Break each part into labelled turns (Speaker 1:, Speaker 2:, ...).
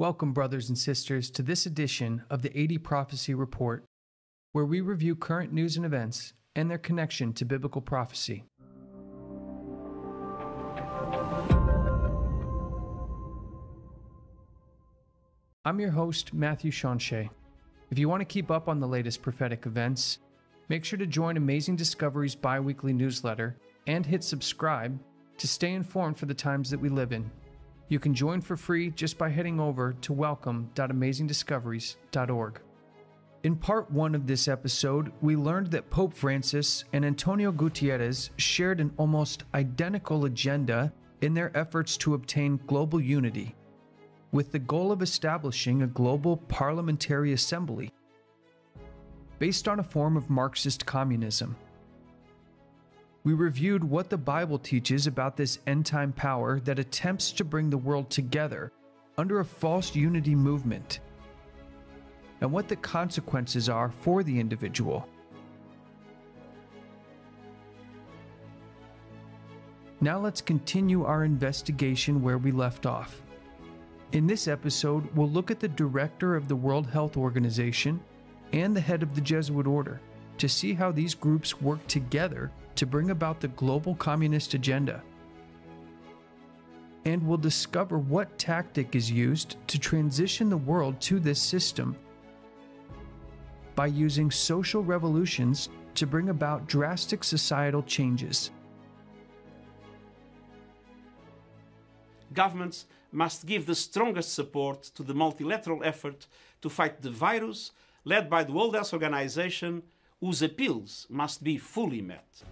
Speaker 1: Welcome, brothers and sisters, to this edition of the 80 Prophecy Report, where we review current news and events and their connection to biblical prophecy. I'm your host, Matthew Shawnshea. If you want to keep up on the latest prophetic events, make sure to join Amazing Discovery's bi-weekly newsletter and hit subscribe to stay informed for the times that we live in. You can join for free just by heading over to welcome.amazingdiscoveries.org. In part 1 of this episode, we learned that Pope Francis and Antonio Gutierrez shared an almost identical agenda in their efforts to obtain global unity, with the goal of establishing a global parliamentary assembly based on a form of Marxist communism. We reviewed what the Bible teaches about this end-time power that attempts to bring the world together under a false unity movement, and what the consequences are for the individual. Now let's continue our investigation where we left off. In this episode, we'll look at the director of the World Health Organization and the head of the Jesuit order to see how these groups work together to bring about the global communist agenda. And we'll discover what tactic is used to transition the world to this system by using social revolutions to bring about drastic societal changes.
Speaker 2: Governments must give the strongest support to the multilateral effort to fight the virus led by the World Health Organization, whose appeals must be fully met.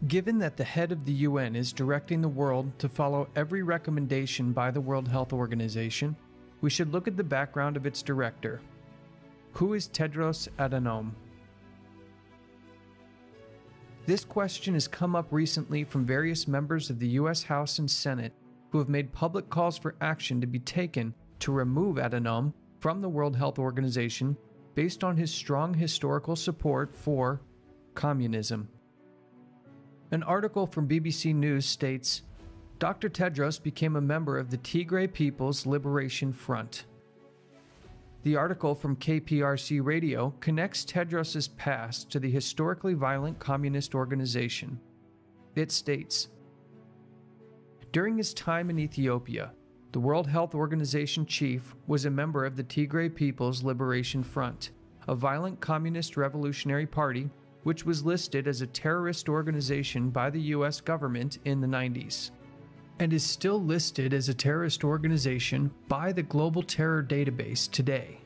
Speaker 1: Given that the head of the UN is directing the world to follow every recommendation by the World Health Organization, we should look at the background of its director. Who is Tedros Adhanom? This question has come up recently from various members of the US House and Senate who have made public calls for action to be taken to remove Adhanom from the World Health Organization based on his strong historical support for communism. An article from BBC News states, Dr. Tedros became a member of the Tigray People's Liberation Front. The article from KPRC Radio connects Tedros's past to the historically violent communist organization. It states, during his time in Ethiopia, the World Health Organization chief was a member of the Tigray People's Liberation Front, a violent communist revolutionary party which was listed as a terrorist organization by the US government in the 90s, and is still listed as a terrorist organization by the Global Terror Database today.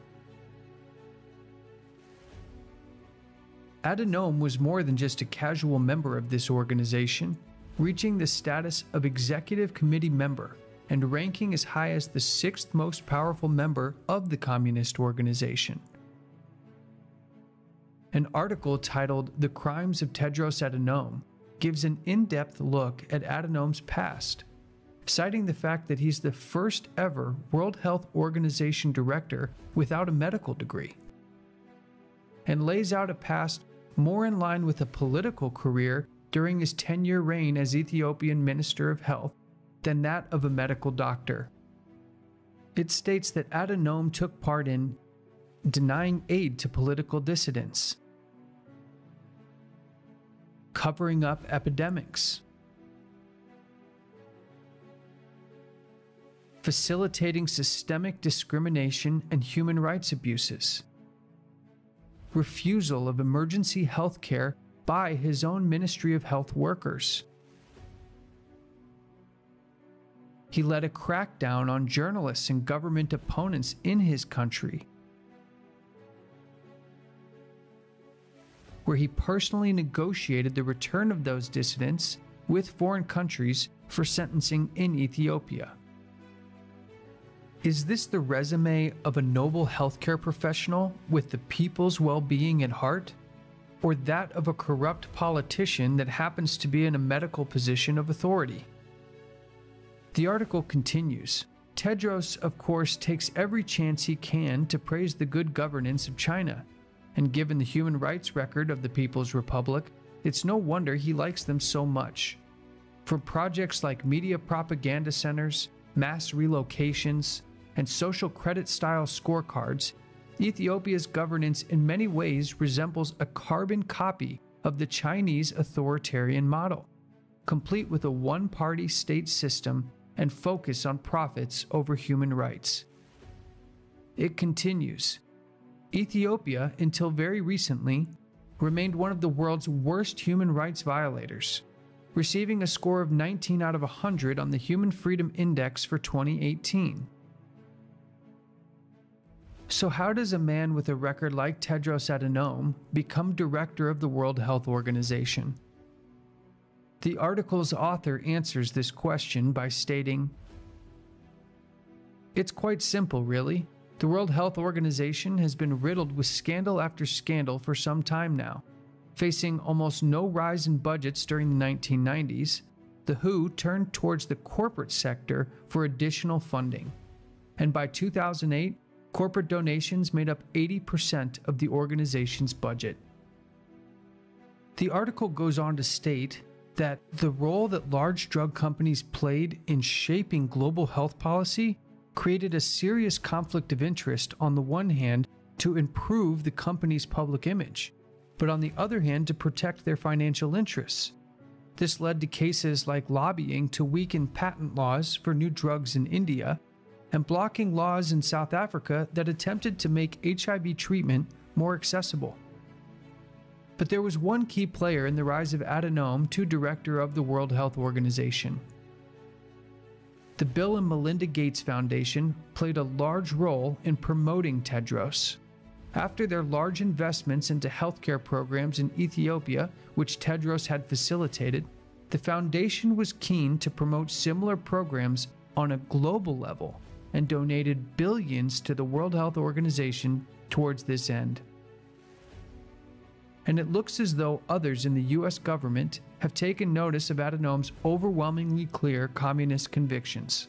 Speaker 1: Adhanom was more than just a casual member of this organization, reaching the status of executive committee member and ranking as high as the 6th most powerful member of the communist organization. An article titled The Crimes of Tedros Adhanom gives an in-depth look at Adhanom's past, citing the fact that he's the first ever World Health Organization director without a medical degree, and lays out a past more in line with a political career during his 10-year reign as Ethiopian Minister of Health than that of a medical doctor. It states that Adhanom took part in denying aid to political dissidents, covering up epidemics, facilitating systemic discrimination and human rights abuses, refusal of emergency health care by his own Ministry of Health workers. He led a crackdown on journalists and government opponents in his country, where he personally negotiated the return of those dissidents with foreign countries for sentencing in Ethiopia. Is this the resume of a noble healthcare professional with the people's well-being at heart, or that of a corrupt politician that happens to be in a medical position of authority? The article continues. Tedros, of course, takes every chance he can to praise the good governance of China, and given the human rights record of the People's Republic, it's no wonder he likes them so much. For projects like media propaganda centers, mass relocations, and social credit-style scorecards, Ethiopia's governance in many ways resembles a carbon copy of the Chinese authoritarian model, complete with a one-party state system and focus on profits over human rights. It continues. Ethiopia, until very recently, remained one of the world's worst human rights violators, receiving a score of 19 out of 100 on the Human Freedom Index for 2018. So how does a man with a record like Tedros Adhanom become director of the World Health Organization? The article's author answers this question by stating, "It's quite simple, really. The World Health Organization has been riddled with scandal after scandal for some time now. Facing almost no rise in budgets during the 1990s, the WHO turned towards the corporate sector for additional funding. And by 2008, corporate donations made up 80% of the organization's budget." The article goes on to state that the role that large drug companies played in shaping global health policy created a serious conflict of interest on the one hand to improve the company's public image, but on the other hand to protect their financial interests. This led to cases like lobbying to weaken patent laws for new drugs in India and blocking laws in South Africa that attempted to make HIV treatment more accessible. But there was one key player in the rise of Adhanom to director of the World Health Organization. The Bill and Melinda Gates Foundation played a large role in promoting Tedros. After their large investments into healthcare programs in Ethiopia, which Tedros had facilitated, the foundation was keen to promote similar programs on a global level and donated billions to the World Health Organization towards this end. And it looks as though others in the US government have taken notice of Adhanom's overwhelmingly clear communist convictions.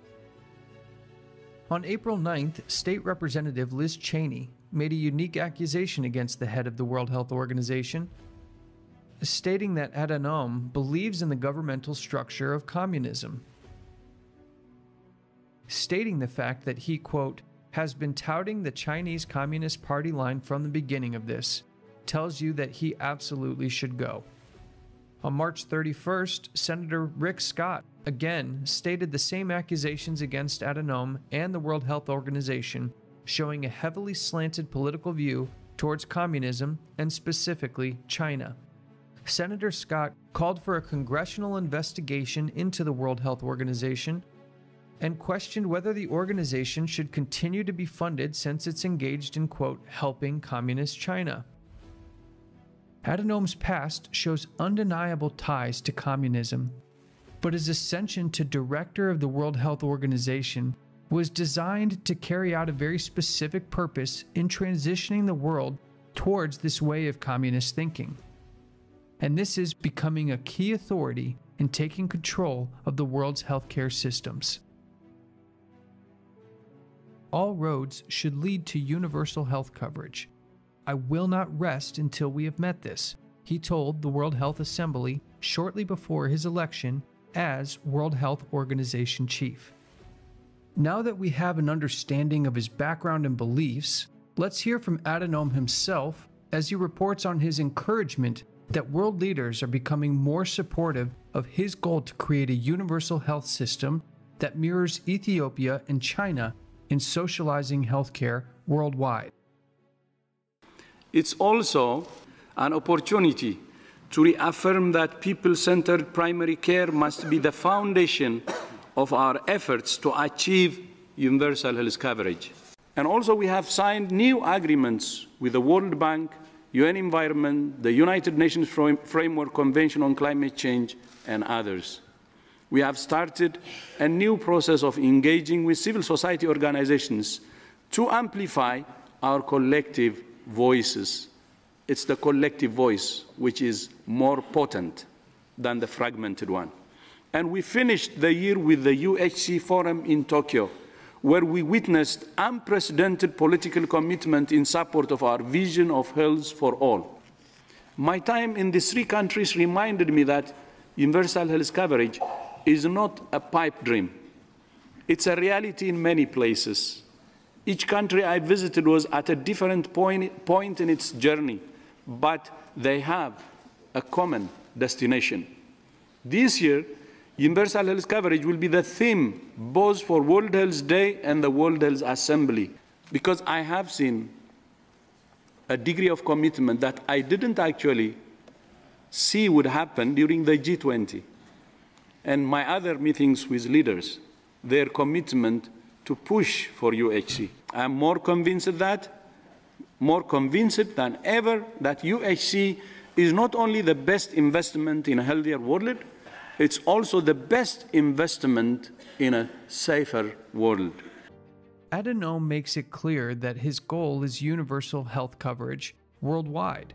Speaker 1: On April 9th, State Representative Liz Cheney made a unique accusation against the head of the World Health Organization, stating that Adhanom believes in the governmental structure of communism, stating the fact that he, quote, has been touting the Chinese Communist Party line from the beginning of this, tells you that he absolutely should go. On March 31st, Senator Rick Scott again stated the same accusations against Adhanom and the World Health Organization, showing a heavily slanted political view towards communism and specifically China. Senator Scott called for a congressional investigation into the World Health Organization and questioned whether the organization should continue to be funded since it's engaged in, quote, helping communist China. Adhanom's past shows undeniable ties to communism, but his ascension to director of the World Health Organization was designed to carry out a very specific purpose in transitioning the world towards this way of communist thinking. And this is becoming a key authority in taking control of the world's healthcare systems. All roads should lead to universal health coverage. I will not rest until we have met this, he told the World Health Assembly shortly before his election as World Health Organization chief. Now that we have an understanding of his background and beliefs, let's hear from Adhanom himself as he reports on his encouragement that world leaders are becoming more supportive of his goal to create a universal health system that mirrors Ethiopia and China in socializing healthcare worldwide.
Speaker 3: It's also an opportunity to reaffirm that people-centered primary care must be the foundation of our efforts to achieve universal health coverage. And also we have signed new agreements with the World Bank, UN Environment, the United Nations Framework Convention on Climate Change, and others. We have started a new process of engaging with civil society organizations to amplify our collective voices. It's the collective voice which is more potent than the fragmented one. And we finished the year with the UHC Forum in Tokyo, where we witnessed unprecedented political commitment in support of our vision of health for all. My time in these three countries reminded me that universal health coverage is not a pipe dream. It's a reality in many places. Each country I visited was at a different point in its journey, but they have a common destination. This year, universal health coverage will be the theme both for World Health Day and the World Health Assembly, because I have seen a degree of commitment that I didn't actually see would happen during the G20 and my other meetings with leaders, their commitment to push for UHC. I'm more convinced than ever that UHC is not only the best investment in a healthier world, it's also the best investment in a safer world.
Speaker 1: Adhanom makes it clear that his goal is universal health coverage worldwide.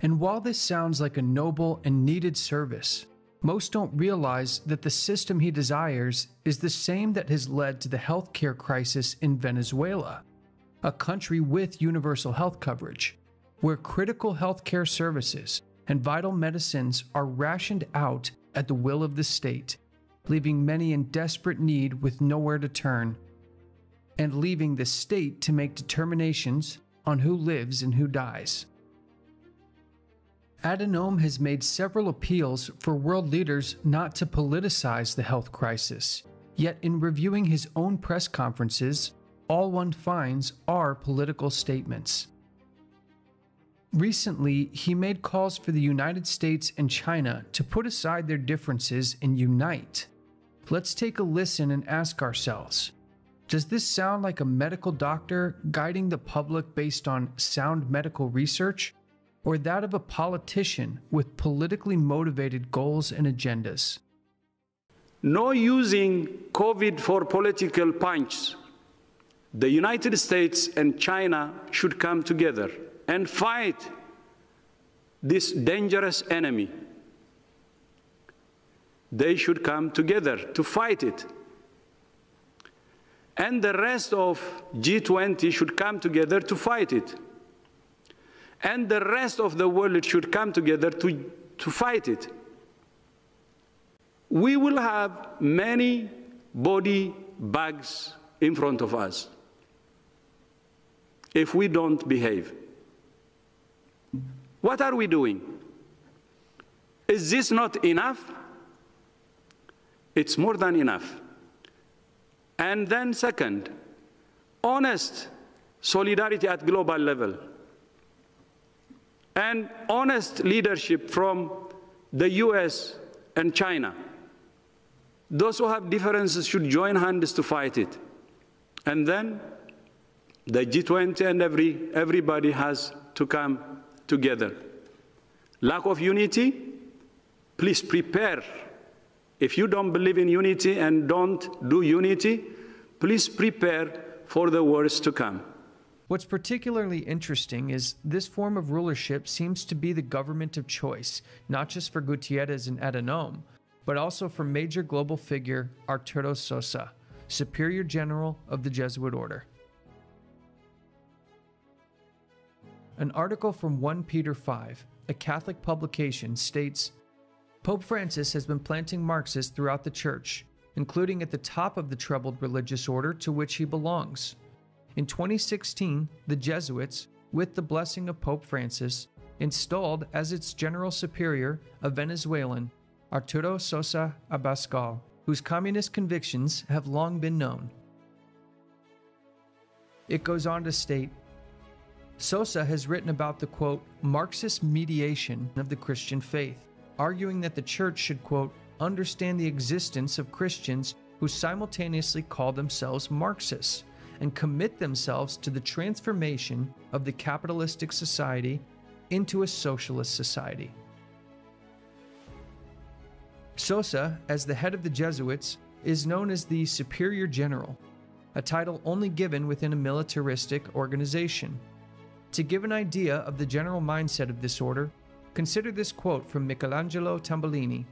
Speaker 1: And while this sounds like a noble and needed service, most don't realize that the system he desires is the same that has led to the healthcare crisis in Venezuela, a country with universal health coverage, where critical healthcare services and vital medicines are rationed out at the will of the state, leaving many in desperate need with nowhere to turn, and leaving the state to make determinations on who lives and who dies. Adhanom has made several appeals for world leaders not to politicize the health crisis, yet in reviewing his own press conferences, all one finds are political statements. Recently, he made calls for the United States and China to put aside their differences and unite. Let's take a listen and ask ourselves, does this sound like a medical doctor guiding the public based on sound medical research, or that of a politician with politically motivated goals and agendas?
Speaker 3: No using COVID for political punch. The United States and China should come together and fight this dangerous enemy. They should come together to fight it. And the rest of G20 should come together to fight it. And the rest of the world should come together to fight it. We will have many body bags in front of us if we don't behave. What are we doing? Is this not enough? It's more than enough. And then second, honest solidarity at global level and honest leadership from the US and China. Those who have differences should join hands to fight it. And then the G20 and everybody has to come together. Lack of unity, please prepare. If you don't believe in unity and don't do unity, please prepare for the worst to come.
Speaker 1: What's particularly interesting is this form of rulership seems to be the government of choice, not just for Gutierrez and Adhanom, but also for major global figure Arturo Sosa, Superior General of the Jesuit Order. An article from 1 Peter 5, a Catholic publication, states, Pope Francis has been planting Marxists throughout the Church, including at the top of the troubled religious order to which he belongs. In 2016, the Jesuits, with the blessing of Pope Francis, installed as its General Superior a Venezuelan, Arturo Sosa Abascal, whose communist convictions have long been known. It goes on to state, Sosa has written about the, quote, Marxist mediation of the Christian faith, arguing that the Church should, quote, understand the existence of Christians who simultaneously call themselves Marxists and commit themselves to the transformation of the capitalistic society into a socialist society. Sosa, as the head of the Jesuits, is known as the Superior General, a title only given within a militaristic organization. To give an idea of the general mindset of this order, consider this quote from Michelangelo Tambolini,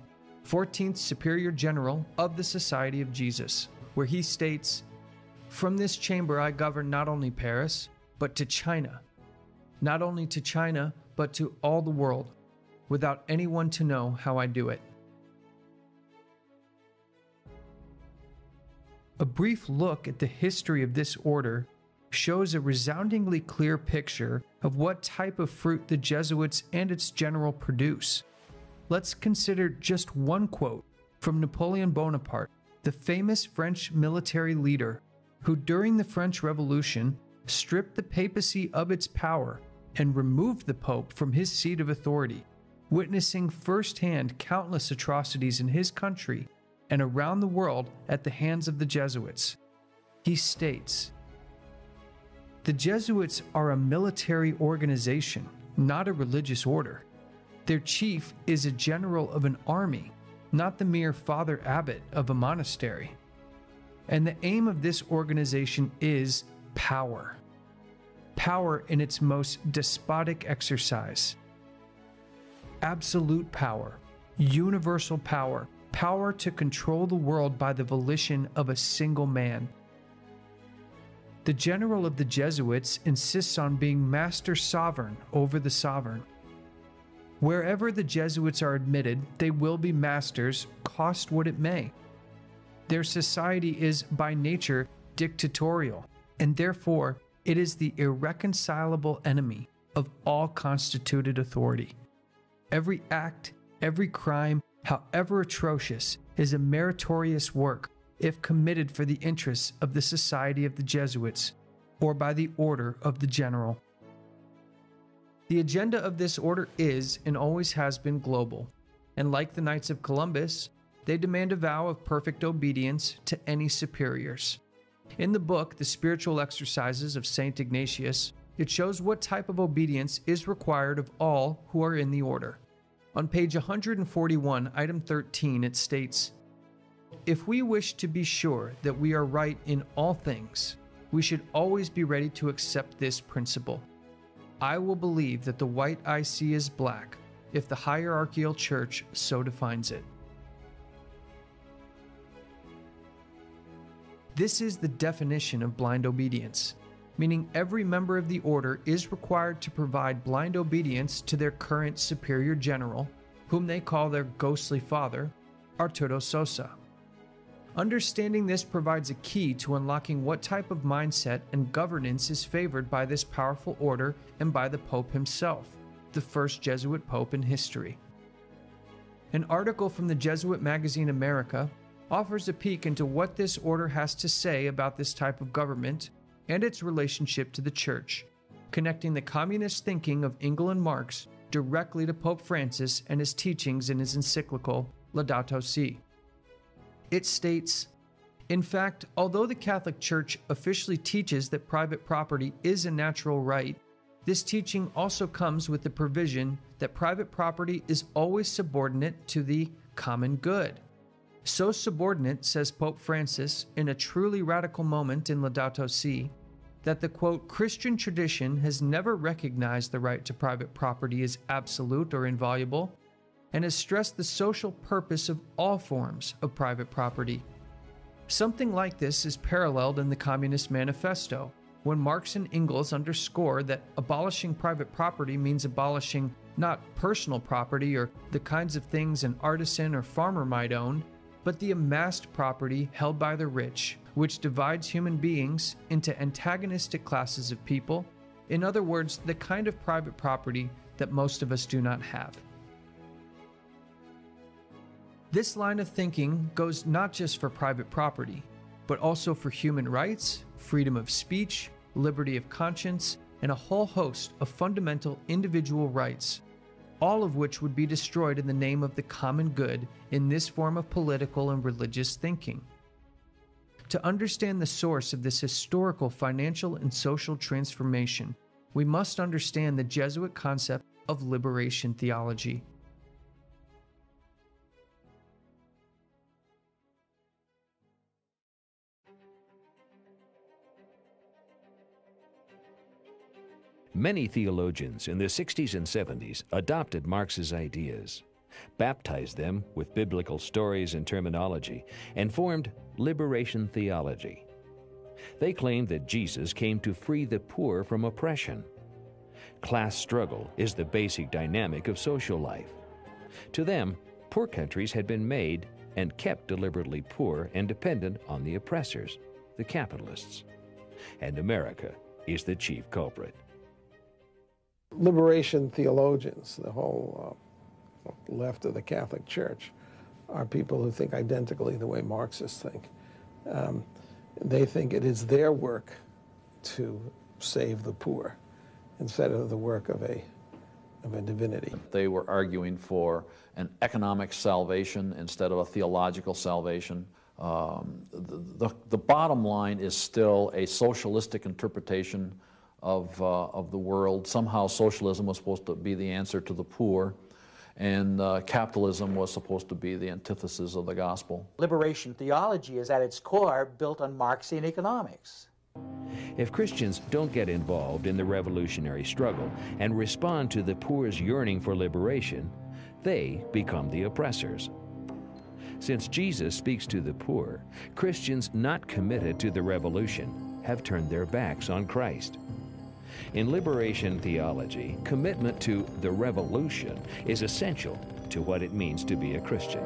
Speaker 1: 14th Superior General of the Society of Jesus, where he states, From this chamber I govern not only Paris, but to China. Not only to China, but to all the world, without anyone to know how I do it. A brief look at the history of this order shows a resoundingly clear picture of what type of fruit the Jesuits and its general produce. Let's consider just one quote from Napoleon Bonaparte, the famous French military leader who during the French Revolution stripped the papacy of its power and removed the Pope from his seat of authority, witnessing firsthand countless atrocities in his country and around the world at the hands of the Jesuits. He states, "The Jesuits are a military organization, not a religious order. Their chief is a general of an army, not the mere father abbot of a monastery. And the aim of this organization is power. Power in its most despotic exercise. Absolute power, universal power, power to control the world by the volition of a single man. The general of the Jesuits insists on being master sovereign over the sovereign. Wherever the Jesuits are admitted, they will be masters, cost what it may. Their society is by nature dictatorial, and therefore it is the irreconcilable enemy of all constituted authority. Every act, every crime, however atrocious, is a meritorious work if committed for the interests of the Society of the Jesuits or by the order of the general. The agenda of this order is and always has been global, and like the Knights of Columbus, they demand a vow of perfect obedience to any superiors. In the book, The Spiritual Exercises of St. Ignatius, it shows what type of obedience is required of all who are in the order. On page 141, item 13, it states, "If we wish to be sure that we are right in all things, we should always be ready to accept this principle. I will believe that the white I see is black, if the hierarchical church so defines it." This is the definition of blind obedience, meaning every member of the order is required to provide blind obedience to their current superior general, whom they call their ghostly father, Arturo Sosa. Understanding this provides a key to unlocking what type of mindset and governance is favored by this powerful order and by the Pope himself, the first Jesuit Pope in history. An article from the Jesuit magazine America offers a peek into what this order has to say about this type of government and its relationship to the Church, connecting the communist thinking of England Marx directly to Pope Francis and his teachings in his encyclical Laudato Si. It states, "In fact, although the Catholic Church officially teaches that private property is a natural right, this teaching also comes with the provision that private property is always subordinate to the common good. So subordinate, says Pope Francis in a truly radical moment in Laudato Si, that the quote, Christian tradition has never recognized the right to private property as absolute or inviolable, and has stressed the social purpose of all forms of private property. Something like this is paralleled in the Communist Manifesto, when Marx and Engels underscore that abolishing private property means abolishing not personal property or the kinds of things an artisan or farmer might own, but the amassed property held by the rich, which divides human beings into antagonistic classes of people, in other words, the kind of private property that most of us do not have." This line of thinking goes not just for private property, but also for human rights, freedom of speech, liberty of conscience, and a whole host of fundamental individual rights, all of which would be destroyed in the name of the common good in this form of political and religious thinking. To understand the source of this historical financial and social transformation, we must understand the Jesuit concept of liberation theology.
Speaker 4: Many theologians in the 60s and 70s adopted Marx's ideas, baptized them with biblical stories and terminology, and formed liberation theology. They claimed that Jesus came to free the poor from oppression. Class struggle is the basic dynamic of social life. To them, poor countries had been made and kept deliberately poor and dependent on the oppressors, the capitalists. And America is the chief culprit.
Speaker 5: Liberation theologians, the whole left of the Catholic Church, are people who think identically the way Marxists think. They think it is their work to save the poor instead of the work of a divinity.
Speaker 6: They were arguing for an economic salvation instead of a theological salvation. The bottom line is still a socialistic interpretation of the world. Somehow socialism was supposed to be the answer to the poor, and capitalism was supposed to be the antithesis of the gospel.
Speaker 7: Liberation theology is at its core built on Marxian economics.
Speaker 4: If Christians don't get involved in the revolutionary struggle and respond to the poor's yearning for liberation, they become the oppressors. Since Jesus speaks to the poor, Christians not committed to the revolution have turned their backs on Christ. In liberation theology, commitment to the revolution is essential to what it means to be a Christian.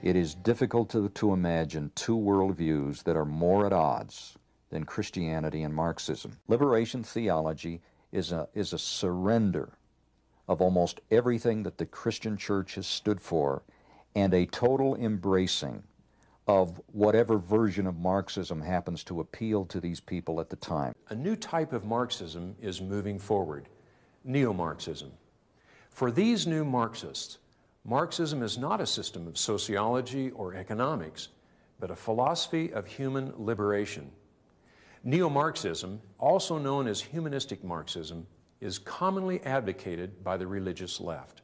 Speaker 8: It is difficult to imagine two worldviews that are more at odds than Christianity and Marxism. Liberation theology is a surrender of almost everything that the Christian church has stood for, and a total embracing of whatever version of Marxism happens to appeal to these people at the time.
Speaker 9: A new type of Marxism is moving forward, neo-Marxism. For these new Marxists, Marxism is not a system of sociology or economics, but a philosophy of human liberation. Neo-Marxism, also known as humanistic Marxism, is commonly advocated by the religious left.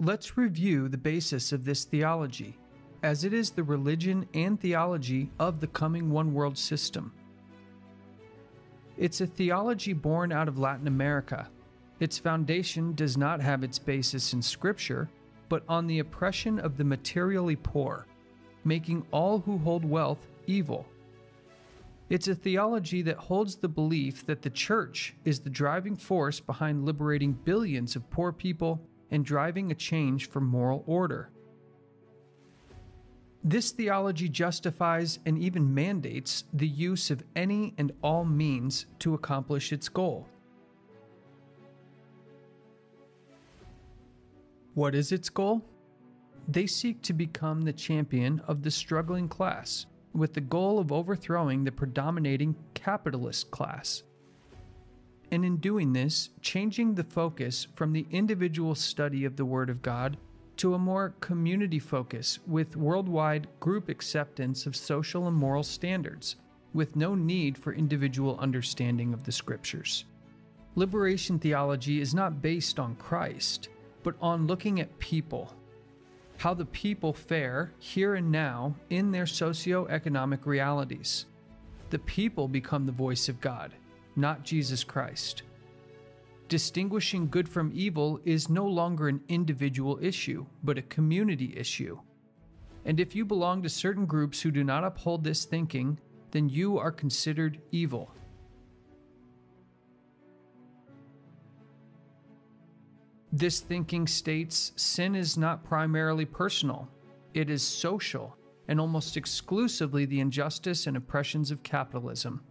Speaker 1: Let's review the basis of this theology, as it is the religion and theology of the coming one world system. It's a theology born out of Latin America. Its foundation does not have its basis in Scripture, but on the oppression of the materially poor, making all who hold wealth evil. It's a theology that holds the belief that the church is the driving force behind liberating billions of poor people and driving a change for moral order. This theology justifies and even mandates the use of any and all means to accomplish its goal. What is its goal? They seek to become the champion of the struggling class, with the goal of overthrowing the predominating capitalist class. And in doing this, changing the focus from the individual study of the Word of God to a more community focus with worldwide group acceptance of social and moral standards, with no need for individual understanding of the Scriptures. Liberation theology is not based on Christ, but on looking at people, how the people fare here and now in their socio-economic realities. The people become the voice of God, not Jesus Christ. Distinguishing good from evil is no longer an individual issue, but a community issue. And if you belong to certain groups who do not uphold this thinking, then you are considered evil. This thinking states sin is not primarily personal, it is social, and almost exclusively the injustice and oppressions of capitalism.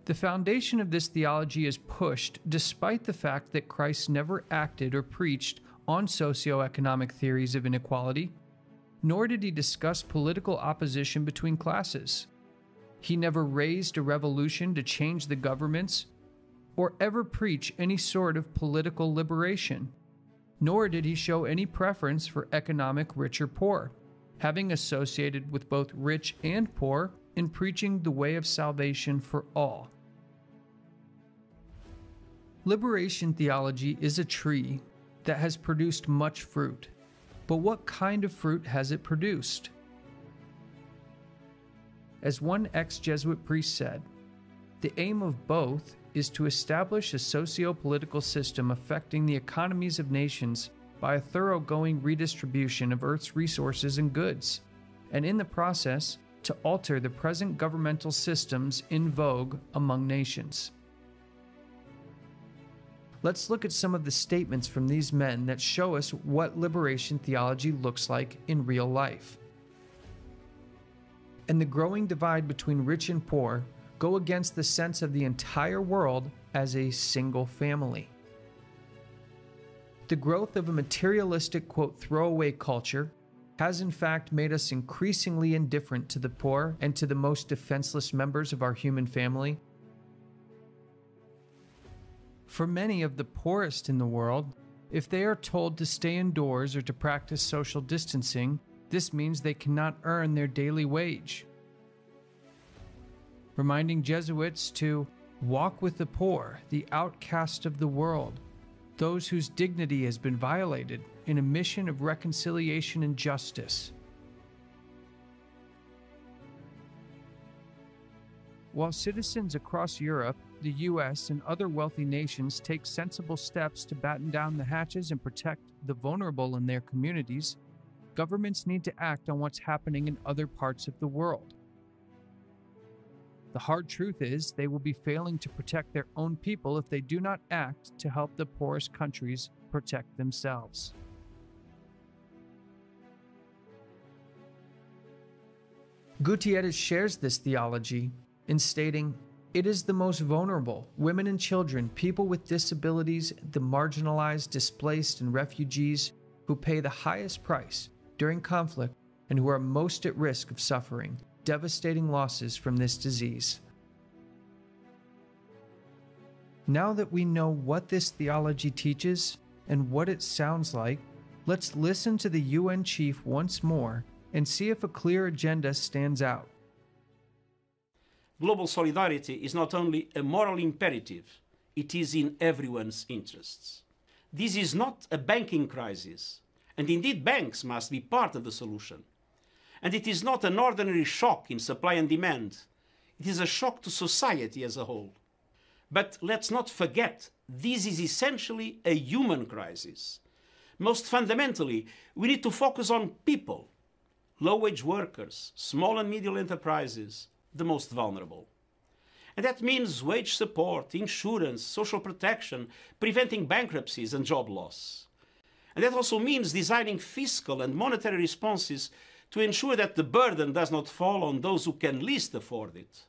Speaker 1: The foundation of this theology is pushed despite the fact that Christ never acted or preached on socioeconomic theories of inequality, nor did he discuss political opposition between classes. He never raised a revolution to change the governments or ever preach any sort of political liberation, nor did he show any preference for economic rich or poor, having associated with both rich and poor in preaching the way of salvation for all. Liberation theology is a tree that has produced much fruit, but what kind of fruit has it produced? As one ex-Jesuit priest said, the aim of both is to establish a socio-political system affecting the economies of nations by a thoroughgoing redistribution of Earth's resources and goods, and in the process, to alter the present governmental systems in vogue among nations. Let's look at some of the statements from these men that show us what liberation theology looks like in real life. And the growing divide between rich and poor go against the sense of the entire world as a single family. The growth of a materialistic, quote, throwaway culture has in fact made us increasingly indifferent to the poor and to the most defenseless members of our human family. For many of the poorest in the world, if they are told to stay indoors or to practice social distancing, this means they cannot earn their daily wage. Reminding Jesuits to walk with the poor, the outcast of the world, those whose dignity has been violated, in a mission of reconciliation and justice. While citizens across Europe, the U.S., and other wealthy nations take sensible steps to batten down the hatches and protect the vulnerable in their communities, governments need to act on what's happening in other parts of the world. The hard truth is they will be failing to protect their own people if they do not act to help the poorest countries protect themselves. Gutierrez shares this theology in stating, "It is the most vulnerable, women and children, people with disabilities, the marginalized, displaced, and refugees who pay the highest price during conflict and who are most at risk of suffering devastating losses from this disease." Now that we know what this theology teaches and what it sounds like, let's listen to the UN chief once more and see if a clear agenda stands out.
Speaker 2: Global solidarity is not only a moral imperative, it is in everyone's interests. This is not a banking crisis, and indeed banks must be part of the solution. And it is not an ordinary shock in supply and demand, it is a shock to society as a whole. But let's not forget, this is essentially a human crisis. Most fundamentally, we need to focus on people, low-wage workers, small and medium enterprises, the most vulnerable. And that means wage support, insurance, social protection, preventing bankruptcies and job loss. And that also means designing fiscal and monetary responses to ensure that the burden does not fall on those who can least afford it.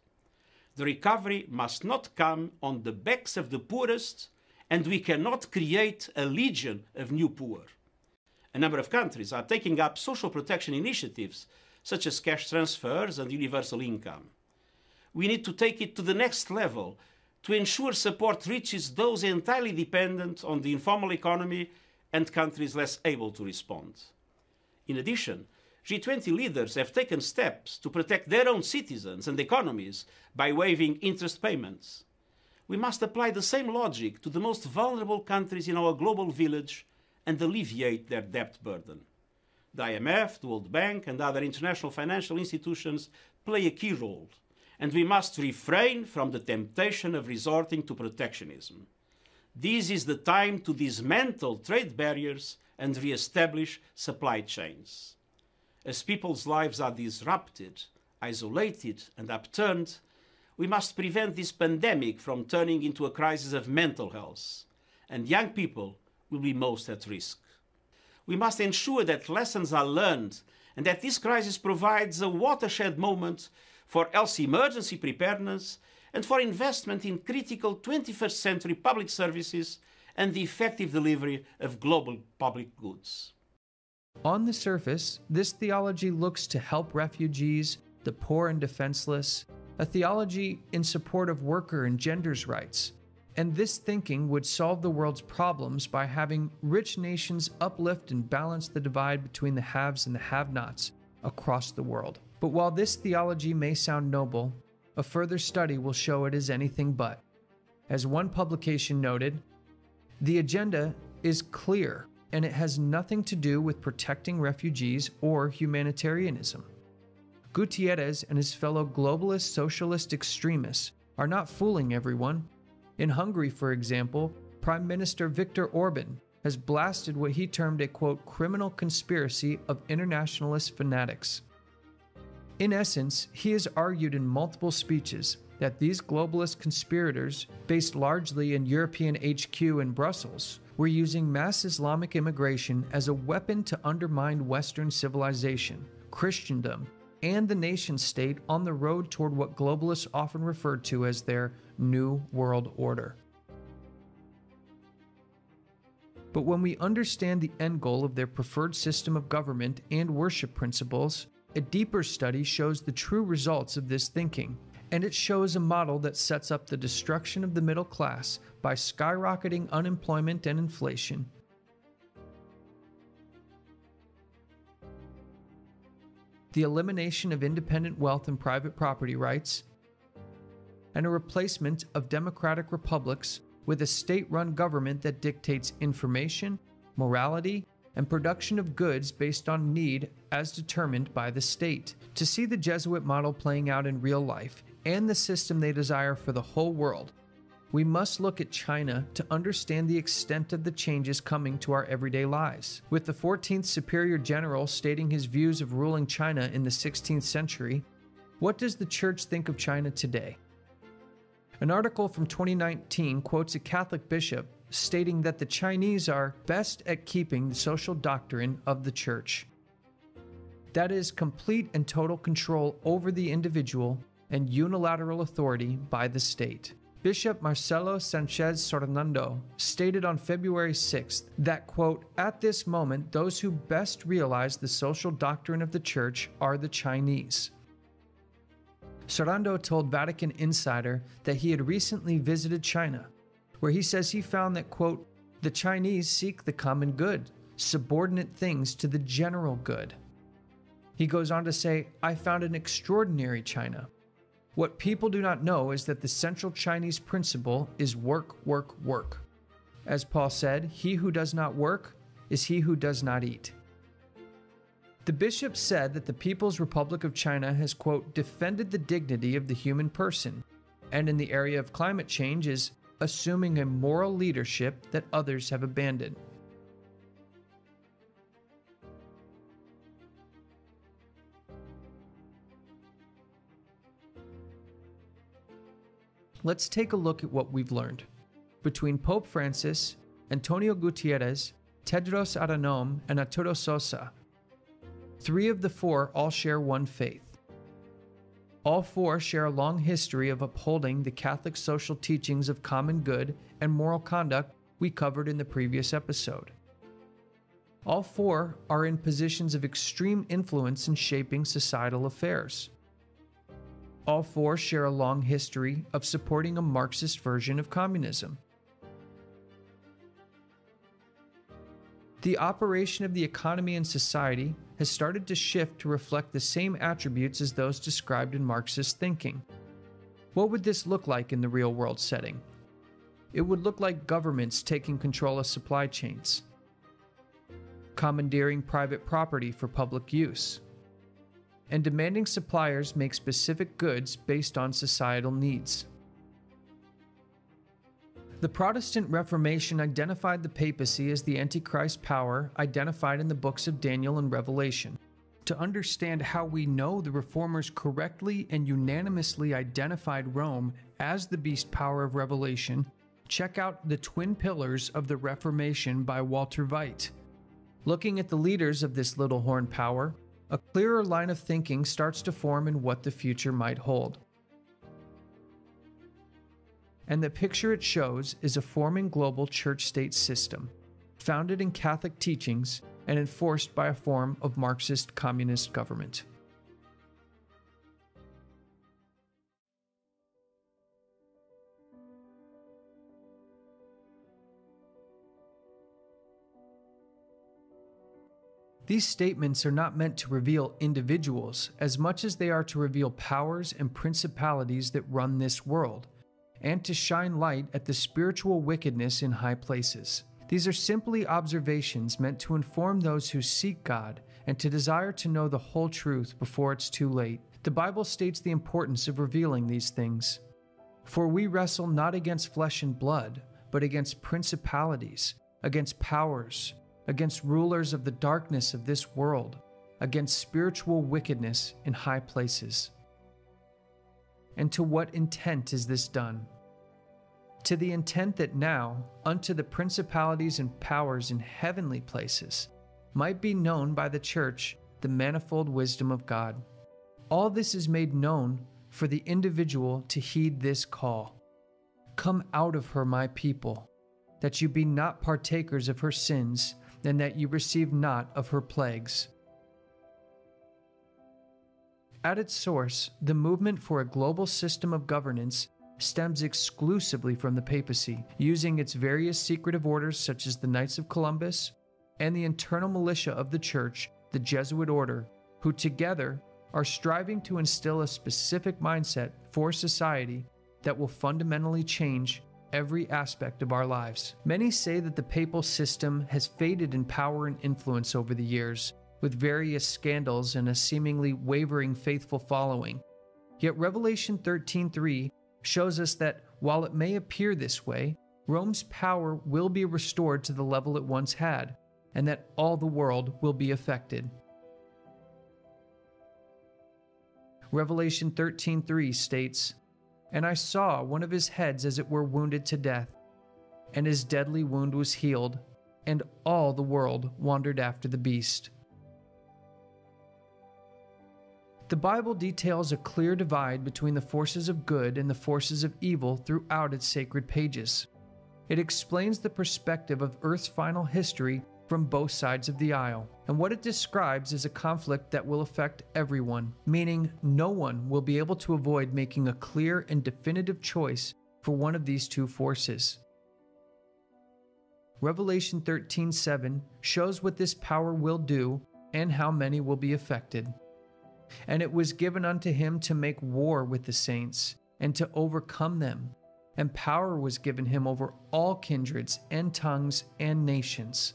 Speaker 2: The recovery must not come on the backs of the poorest, and we cannot create a legion of new poor. A number of countries are taking up social protection initiatives, such as cash transfers and universal income. We need to take it to the next level to ensure support reaches those entirely dependent on the informal economy and countries less able to respond. In addition, G20 leaders have taken steps to protect their own citizens and economies by waiving interest payments. We must apply the same logic to the most vulnerable countries in our global village and alleviate their debt burden. The IMF, the World Bank, and other international financial institutions play a key role, and we must refrain from the temptation of resorting to protectionism. This is the time to dismantle trade barriers and re-establish supply chains. As people's lives are disrupted, isolated, and upturned, we must prevent this pandemic from turning into a crisis of mental health and young people will be most at risk. We must ensure that lessons are learned and that this crisis provides a watershed moment for health emergency preparedness and for investment in critical 21st century public services and the effective delivery of global public goods.
Speaker 1: On the surface, this theology looks to help refugees, the poor and defenseless, a theology in support of worker and gender's rights. And this thinking would solve the world's problems by having rich nations uplift and balance the divide between the haves and the have-nots across the world. But while this theology may sound noble, a further study will show it is anything but. As one publication noted, the agenda is clear, and it has nothing to do with protecting refugees or humanitarianism. Gutierrez and his fellow globalist socialist extremists are not fooling everyone. In Hungary, for example, Prime Minister Viktor Orban has blasted what he termed a, quote, criminal conspiracy of internationalist fanatics. In essence, he has argued in multiple speeches that these globalist conspirators, based largely in European HQ in Brussels, were using mass Islamic immigration as a weapon to undermine Western civilization, Christendom, and the nation-state on the road toward what globalists often refer to as their New World Order. But when we understand the end goal of their preferred system of government and worship principles, a deeper study shows the true results of this thinking, and it shows a model that sets up the destruction of the middle class by skyrocketing unemployment and inflation, the elimination of independent wealth and private property rights, and a replacement of democratic republics with a state-run government that dictates information, morality, and production of goods based on need as determined by the state. To see the Jesuit model playing out in real life and the system they desire for the whole world, we must look at China to understand the extent of the changes coming to our everyday lives. With the 14th Superior General stating his views of ruling China in the 16th century, what does the Church think of China today? An article from 2019 quotes a Catholic bishop stating that the Chinese are best at keeping the social doctrine of the Church. That is complete and total control over the individual and unilateral authority by the state. Bishop Marcelo Sanchez Sornando stated on February 6th that, quote, at this moment, those who best realize the social doctrine of the Church are the Chinese. Sornando told Vatican Insider that he had recently visited China, where he says he found that, quote, the Chinese seek the common good, subordinate things to the general good. He goes on to say, I found an extraordinary China. What people do not know is that the central Chinese principle is work, work, work. As Paul said, he who does not work is he who does not eat. The bishop said that the People's Republic of China has, quote, defended the dignity of the human person, and in the area of climate change is assuming a moral leadership that others have abandoned. Let's take a look at what we've learned. Between Pope Francis, Antonio Gutierrez, Tedros Adhanom, and Arturo Sosa, 3 of the 4 all share one faith. All 4 share a long history of upholding the Catholic social teachings of common good and moral conduct we covered in the previous episode. All 4 are in positions of extreme influence in shaping societal affairs. All 4 share a long history of supporting a Marxist version of communism. The operation of the economy and society has started to shift to reflect the same attributes as those described in Marxist thinking. What would this look like in the real-world setting? It would look like governments taking control of supply chains, commandeering private property for public use, and demanding suppliers make specific goods based on societal needs. The Protestant Reformation identified the papacy as the Antichrist power identified in the books of Daniel and Revelation. To understand how we know the Reformers correctly and unanimously identified Rome as the beast power of Revelation, check out The Twin Pillars of the Reformation by Walter Veit. Looking at the leaders of this little horn power, a clearer line of thinking starts to form in what the future might hold. And the picture it shows is a forming global church-state system, founded in Catholic teachings and enforced by a form of Marxist communist government. These statements are not meant to reveal individuals as much as they are to reveal powers and principalities that run this world, and to shine light at the spiritual wickedness in high places. These are simply observations meant to inform those who seek God and to desire to know the whole truth before it's too late. The Bible states the importance of revealing these things. For we wrestle not against flesh and blood, but against principalities, against powers, against rulers of the darkness of this world, against spiritual wickedness in high places. And to what intent is this done? To the intent that now, unto the principalities and powers in heavenly places, might be known by the church the manifold wisdom of God. All this is made known for the individual to heed this call. Come out of her, my people, that you be not partakers of her sins, and that you receive not of her plagues. At its source, the movement for a global system of governance stems exclusively from the papacy, using its various secretive orders such as the Knights of Columbus and the internal militia of the Church, the Jesuit order, who together are striving to instill a specific mindset for society that will fundamentally change every aspect of our lives. Many say that the papal system has faded in power and influence over the years, with various scandals and a seemingly wavering faithful following. Yet Revelation 13:3 shows us that while it may appear this way, Rome's power will be restored to the level it once had, and that all the world will be affected. Revelation 13:3 states, "And I saw one of his heads as it were wounded to death, and his deadly wound was healed, and all the world wandered after the beast." The Bible details a clear divide between the forces of good and the forces of evil throughout its sacred pages. It explains the perspective of Earth's final history from both sides of the aisle, and what it describes is a conflict that will affect everyone, meaning no one will be able to avoid making a clear and definitive choice for one of these two forces. Revelation 13:7 shows what this power will do and how many will be affected. "And it was given unto him to make war with the saints, and to overcome them. And power was given him over all kindreds and tongues and nations."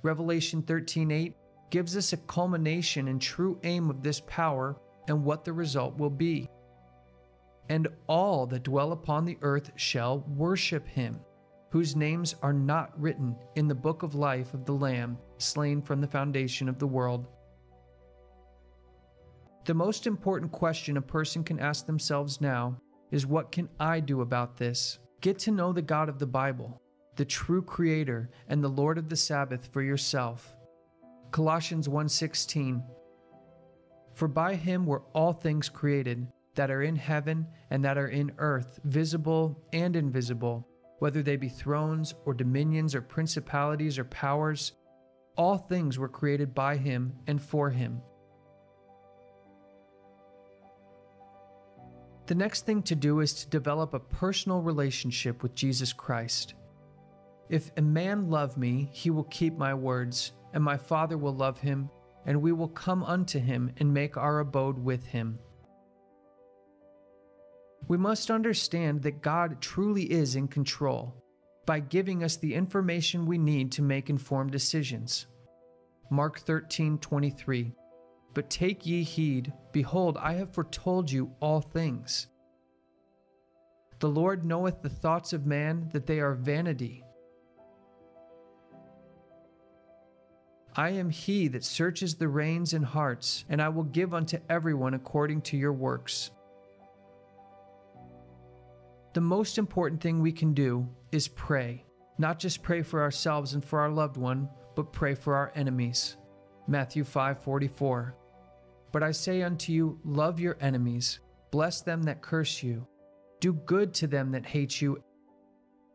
Speaker 1: Revelation 13:8 gives us a culmination and true aim of this power and what the result will be. "And all that dwell upon the earth shall worship him, whose names are not written in the book of life of the Lamb, slain from the foundation of the world." The most important question a person can ask themselves now is, what can I do about this? Get to know the God of the Bible, the true Creator and the Lord of the Sabbath for yourself. Colossians 1:16, "For by him were all things created, that are in heaven and that are in earth, visible and invisible, whether they be thrones or dominions or principalities or powers. All things were created by him and for him." The next thing to do is to develop a personal relationship with Jesus Christ. "If a man love me, he will keep my words, and my Father will love him, and we will come unto him and make our abode with him." We must understand that God truly is in control by giving us the information we need to make informed decisions. Mark 13:23, "But take ye heed, behold, I have foretold you all things. The Lord knoweth the thoughts of man, that they are vanity. I am he that searches the reins and hearts, and I will give unto everyone according to your works." The most important thing we can do is pray. Not just pray for ourselves and for our loved one, but pray for our enemies. Matthew 5:44. But I say unto you, love your enemies, bless them that curse you, do good to them that hate you,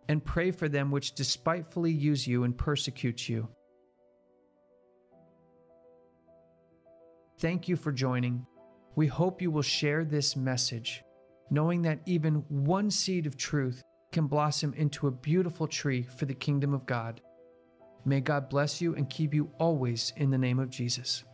Speaker 1: and pray for them which despitefully use you and persecute you. Thank you for joining. We hope you will share this message, knowing that even one seed of truth can blossom into a beautiful tree for the kingdom of God. May God bless you and keep you always in the name of Jesus.